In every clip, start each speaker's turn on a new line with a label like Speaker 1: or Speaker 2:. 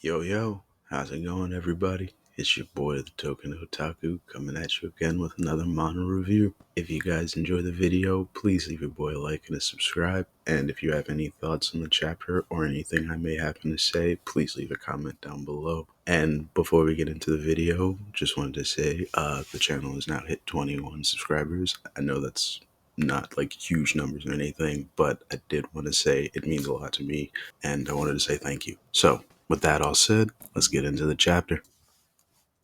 Speaker 1: Yo, yo, how's it going, everybody? It's your boy, the Token Otaku, coming at you again with another manga review. If you guys enjoy the video, please leave your boy a like and a subscribe. And if you have any thoughts on the chapter or anything I may happen to say, please leave a comment down below. And before we get into the video, just wanted to say the channel has now hit 21 subscribers. I know that's not like huge numbers or anything, but I did want to say it means a lot to me, and I wanted to say thank you. So, with that all said, let's get into the chapter.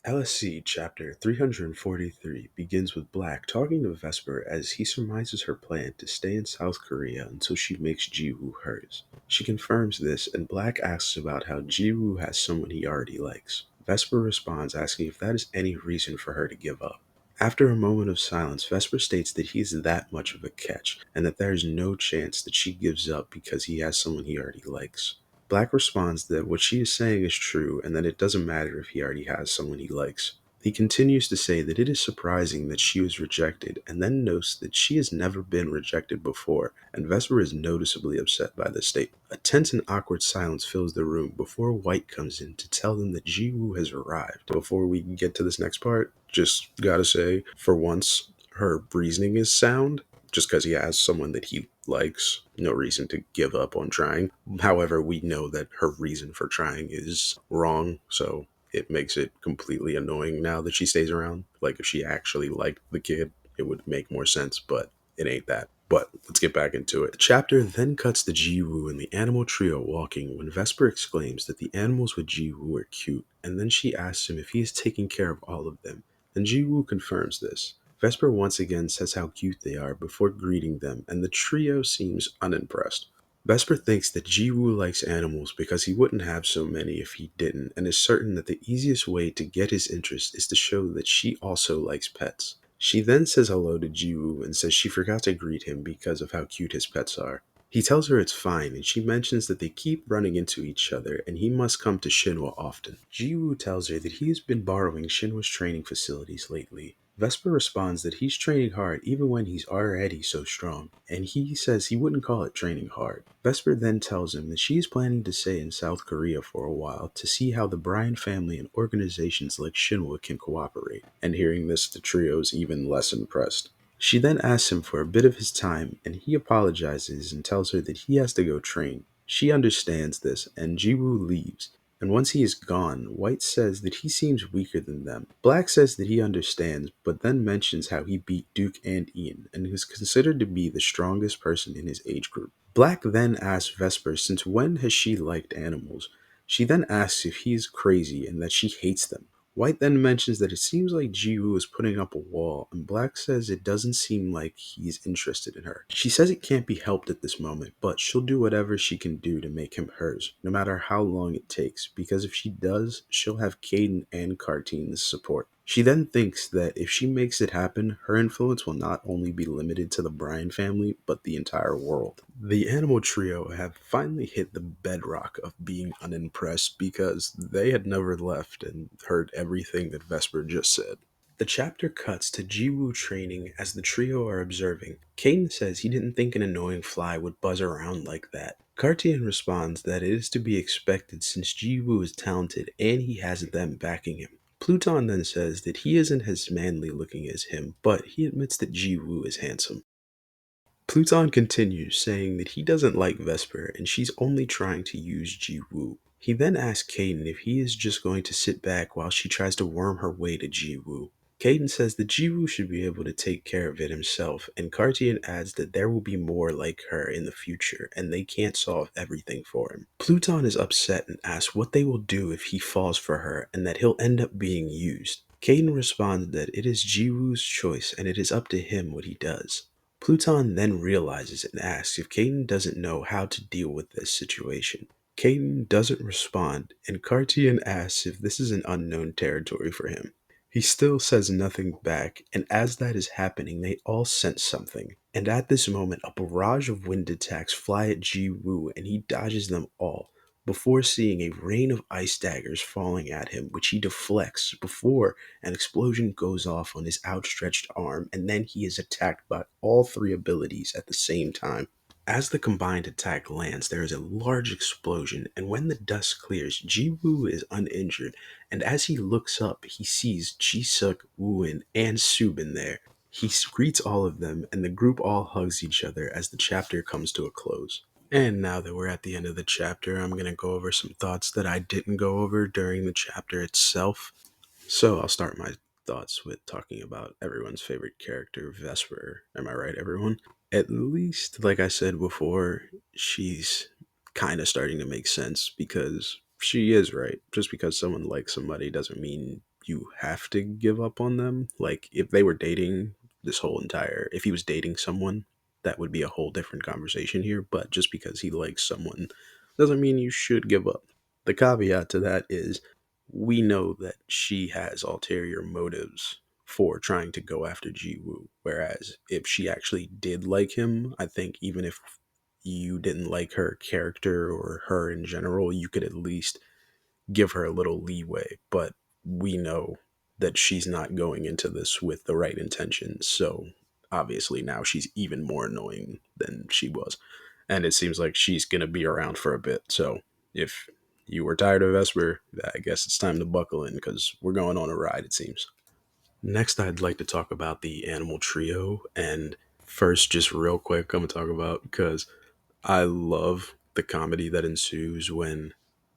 Speaker 1: Eleceed chapter 343 begins with Black talking to Vesper as he surmises her plan to stay in South Korea until she makes Jiwoo hers. She confirms this, and Black asks about how Jiwoo has someone he already likes. Vesper responds asking if that is any reason for her to give up. After a moment of silence, Vesper states that he is that much of a catch, and that there is no chance that she gives up because he has someone he already likes. Black responds that what she is saying is true and that it doesn't matter if he already has someone he likes. He continues to say that it is surprising that she was rejected and then notes that she has never been rejected before, and Vesper is noticeably upset by this statement. A tense and awkward silence fills the room before White comes in to tell them that Jiwoo has arrived. Before we get to this next part, just gotta say, for once, her reasoning is sound. Just because he has someone that he likes, no reason to give up on trying. However, we know that her reason for trying is wrong, so it makes it completely annoying now that she stays around. Like, if she actually liked the kid, it would make more sense, but it ain't that. But let's get back into it. The chapter then cuts to Jiwoo and the animal trio walking when Vesper exclaims that the animals with Jiwoo are cute, and then she asks him if he is taking care of all of them, and Jiwoo confirms this. Vesper once again says how cute they are before greeting them, and the trio seems unimpressed. Vesper thinks that Jiwoo likes animals because he wouldn't have so many if he didn't, and is certain that the easiest way to get his interest is to show that she also likes pets. She then says hello to Jiwoo and says she forgot to greet him because of how cute his pets are. He tells her it's fine, and she mentions that they keep running into each other and he must come to Shinwa often. Jiwoo tells her that he has been borrowing Shinwa's training facilities lately. Vesper responds that he's training hard even when he's already so strong, and he says he wouldn't call it training hard. Vesper then tells him that she's planning to stay in South Korea for a while to see how the Bryan family and organizations like Shinwa can cooperate, and hearing this, the trio's even less impressed. She then asks him for a bit of his time, and he apologizes and tells her that he has to go train. She understands this, and Jiwoo leaves. And once he is gone, White says that he seems weaker than them. Black says that he understands, but then mentions how he beat Duke and Ian, and is considered to be the strongest person in his age group. Black then asks Vesper since when has she liked animals. She then asks if he is crazy and that she hates them. White then mentions that it seems like Jiwoo is putting up a wall, and Black says it doesn't seem like he's interested in her. She says it can't be helped at this moment, but she'll do whatever she can do to make him hers, no matter how long it takes, because if she does, she'll have Caden and Carteen's support. She then thinks that if she makes it happen, her influence will not only be limited to the Bryan family, but the entire world. The animal trio have finally hit the bedrock of being unimpressed because they had never left and heard everything that Vesper just said. The chapter cuts to Jiwoo training as the trio are observing. Caden says he didn't think an annoying fly would buzz around like that. Cartian responds that it is to be expected since Jiwoo is talented and he has them backing him. Pluton then says that he isn't as manly looking as him, but he admits that Jiwoo is handsome. Pluton continues, saying that he doesn't like Vesper and she's only trying to use Jiwoo. He then asks Caden if he is just going to sit back while she tries to worm her way to Jiwoo. Caden says that Jiwoo should be able to take care of it himself, and Cartian adds that there will be more like her in the future and they can't solve everything for him. Pluton is upset and asks what they will do if he falls for her and that he'll end up being used. Caden responds that it is Jiwoo's choice and it is up to him what he does. Pluton then realizes and asks if Caden doesn't know how to deal with this situation. Caden doesn't respond, and Cartian asks if this is an unknown territory for him. He still says nothing back, and as that is happening, they all sense something. And at this moment, a barrage of wind attacks fly at Jiwoo, and he dodges them all, before seeing a rain of ice daggers falling at him, which he deflects before an explosion goes off on his outstretched arm, and then he is attacked by all three abilities at the same time. As the combined attack lands, there is a large explosion, and when the dust clears, Ji-woo is uninjured, and as he looks up, he sees Ji-suk, Woo-in, and Subin there. He greets all of them, and the group all hugs each other as the chapter comes to a close. And now that we're at the end of the chapter, I'm going to go over some thoughts that I didn't go over during the chapter itself. So I'll start my thoughts with talking about everyone's favorite character, Vesper. Am I right, everyone? At least, like I said before, she's kind of starting to make sense because she is right. Just because someone likes somebody doesn't mean you have to give up on them. Like, if they were dating if he was dating someone, that would be a whole different conversation here. But just because he likes someone doesn't mean you should give up. The caveat to that is we know that she has ulterior motives for trying to go after Jiwoo. Whereas if she actually did like him, I think even if you didn't like her character or her in general, you could at least give her a little leeway. But we know that she's not going into this with the right intentions. So obviously now she's even more annoying than she was. And it seems like she's going to be around for a bit. So if you were tired of Vesper, I guess it's time to buckle in because we're going on a ride, it seems. Next, I'd like to talk about the animal trio. And first, just real quick, I'm going to talk about because I love the comedy that ensues when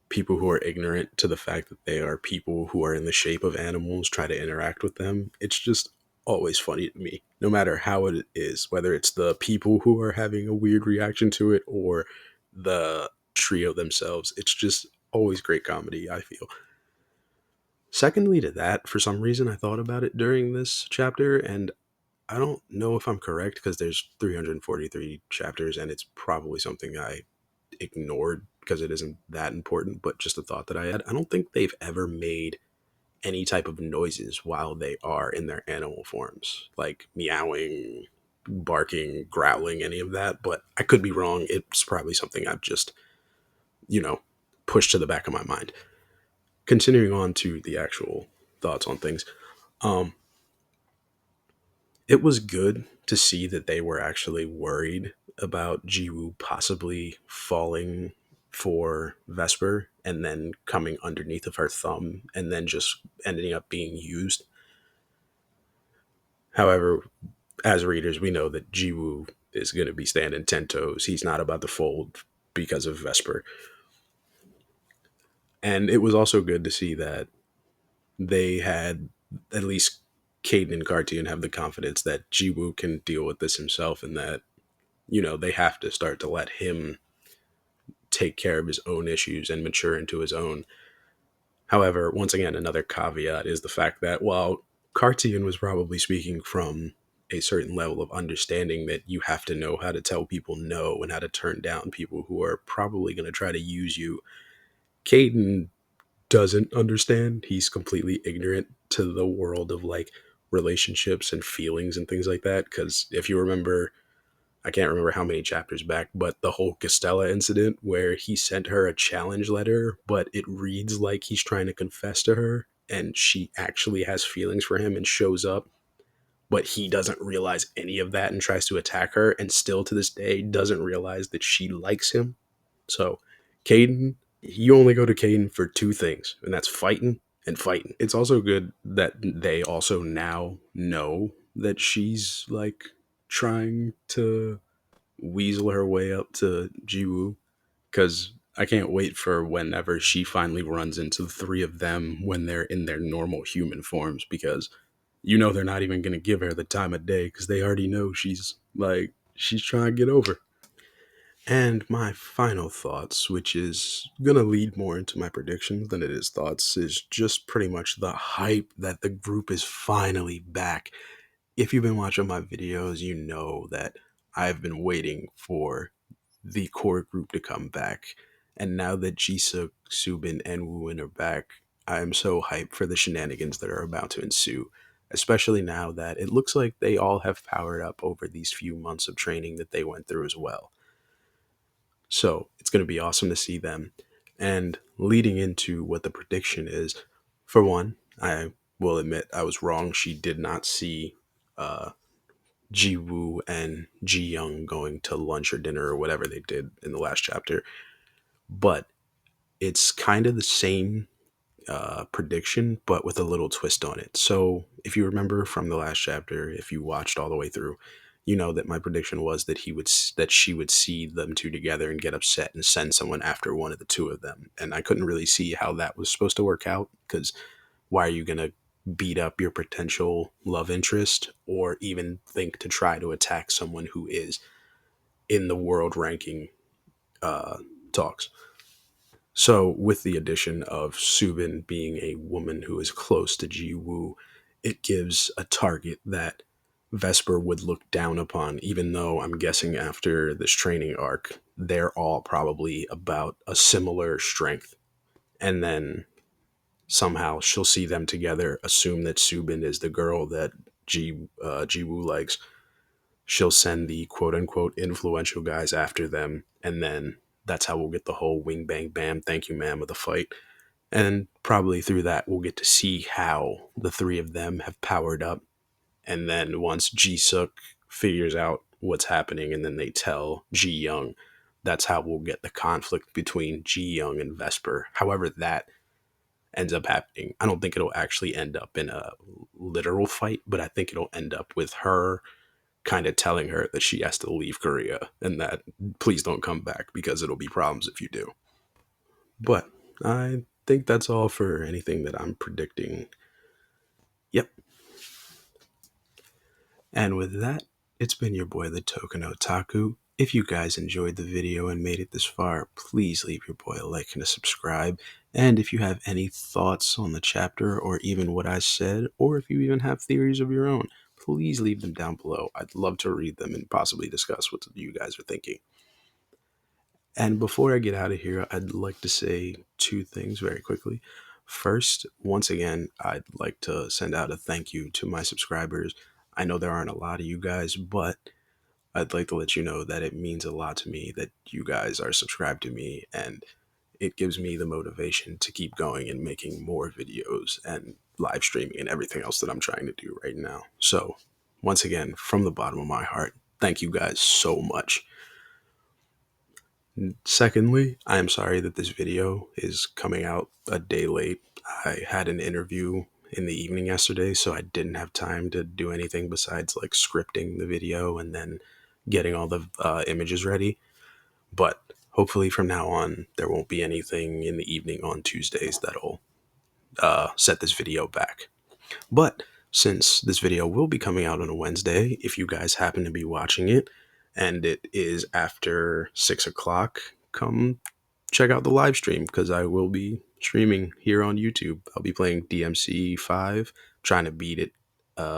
Speaker 1: people who are ignorant to the fact that they are people who are in the shape of animals try to interact with them. It's just always funny to me, no matter how it is, whether it's the people who are having a weird reaction to it or the trio themselves. It's just always great comedy, I feel. Secondly, to that, for some reason, I thought about it during this chapter, and I don't know if I'm correct because there's 343 chapters, and it's probably something I ignored because it isn't that important, but just a thought that I had. I don't think they've ever made any type of noises while they are in their animal forms, like meowing, barking, growling, any of that. But I could be wrong. It's probably something I've just, you know, pushed to the back of my mind. Continuing on to the actual thoughts on things. Um, it was good to see that they were actually worried about Jiwoo possibly falling for Vesper and then coming underneath of her thumb and then just ending up being used. However, as readers, we know that Jiwoo is going to be standing 10 toes. He's not about to fold because of Vesper. And it was also good to see that they had at least Caden and Cartian have the confidence that Jiwoo can deal with this himself and that they have to start to let him take care of his own issues and mature into his own. However, once again, another caveat is the fact that while Cartian was probably speaking from a certain level of understanding that you have to know how to tell people no and how to turn down people who are probably going to try to use you, Caden doesn't understand. He's completely ignorant to the world of like relationships and feelings and things like that. Because if you remember I can't remember how many chapters back, but the whole Costella incident where he sent her a challenge letter, but it reads like he's trying to confess to her and she actually has feelings for him and shows up, but he doesn't realize any of that and tries to attack her and still to this day doesn't realize that she likes him. So, Caden, you only go to Caden for two things, and that's fighting and fighting. It's also good that they also now know that she's like trying to weasel her way up to Jiwoo because I can't wait for whenever she finally runs into the three of them when they're in their normal human forms because they're not even going to give her the time of day because they already know she's trying to get over. And my final thoughts, which is going to lead more into my predictions than it is thoughts, is just pretty much the hype that the group is finally back. If you've been watching my videos, you know that I've been waiting for the core group to come back. And now that Jisuk, Subin, and Wooin are back, I am so hyped for the shenanigans that are about to ensue. Especially now that it looks like they all have powered up over these few months of training that they went through as well. So it's going to be awesome to see them. And leading into what the prediction is, for one, I will admit I was wrong. She did not see Ji-woo and Ji-young going to lunch or dinner or whatever they did in the last chapter. But it's kind of the same prediction, but with a little twist on it. So if you remember from the last chapter, if you watched all the way through, you know that my prediction was that that she would see them two together and get upset and send someone after one of the two of them. And I couldn't really see how that was supposed to work out, because why are you gonna beat up your potential love interest or even think to try to attack someone who is in the world ranking uh, talks? So, with the addition of Subin being a woman who is close to Ji Woo, it gives a target that Vesper would look down upon, even though I'm guessing after this training arc, they're all probably about a similar strength. And then somehow she'll see them together, assume that Subin is the girl that Ji Woo likes. She'll send the quote unquote influential guys after them, and then that's how we'll get the whole wing bang bam, thank you ma'am of the fight. And probably through that, we'll get to see how the three of them have powered up. And then once Ji-suk figures out what's happening and then they tell Ji-young, that's how we'll get the conflict between Ji-young and Vesper. However that ends up happening, I don't think it'll actually end up in a literal fight, but I think it'll end up with her kind of telling her that she has to leave Korea and that please don't come back because it'll be problems if you do. But I think that's all for anything that I'm predicting. Yep. And with that, it's been your boy, the Token Otaku. If you guys enjoyed the video and made it this far, please leave your boy a like and a subscribe. And if you have any thoughts on the chapter or even what I said, or if you even have theories of your own, please leave them down below. I'd love to read them and possibly discuss what you guys are thinking. And before I get out of here, I'd like to say two things very quickly. First, once again, I'd like to send out a thank you to my subscribers. I know there aren't a lot of you guys, but I'd like to let you know that it means a lot to me that you guys are subscribed to me, and it gives me the motivation to keep going and making more videos and live streaming and everything else that I'm trying to do right now. So, once again, from the bottom of my heart, thank you guys so much. Secondly, I am sorry that this video is coming out a day late. I had an interview in the evening yesterday, so I didn't have time to do anything besides like scripting the video and then getting all the images ready. But hopefully from now on, there won't be anything in the evening on Tuesdays that'll set this video back. But since this video will be coming out on a Wednesday, if you guys happen to be watching it and it is after 6 o'clock, come check out the live stream because I will be streaming here on YouTube. I'll be playing DMC 5, trying to beat it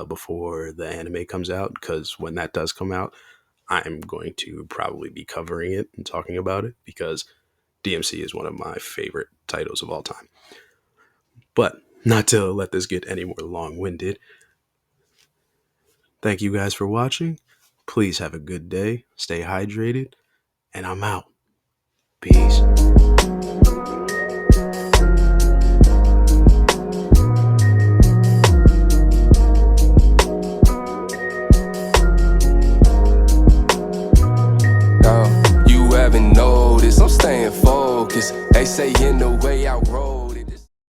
Speaker 1: before the anime comes out, because when that does come out, I'm going to probably be covering it and talking about it because DMC is one of my favorite titles of all time. But not to let this get any more long-winded, thank you guys for watching. Please have a good day, stay hydrated, and I'm out. Peace.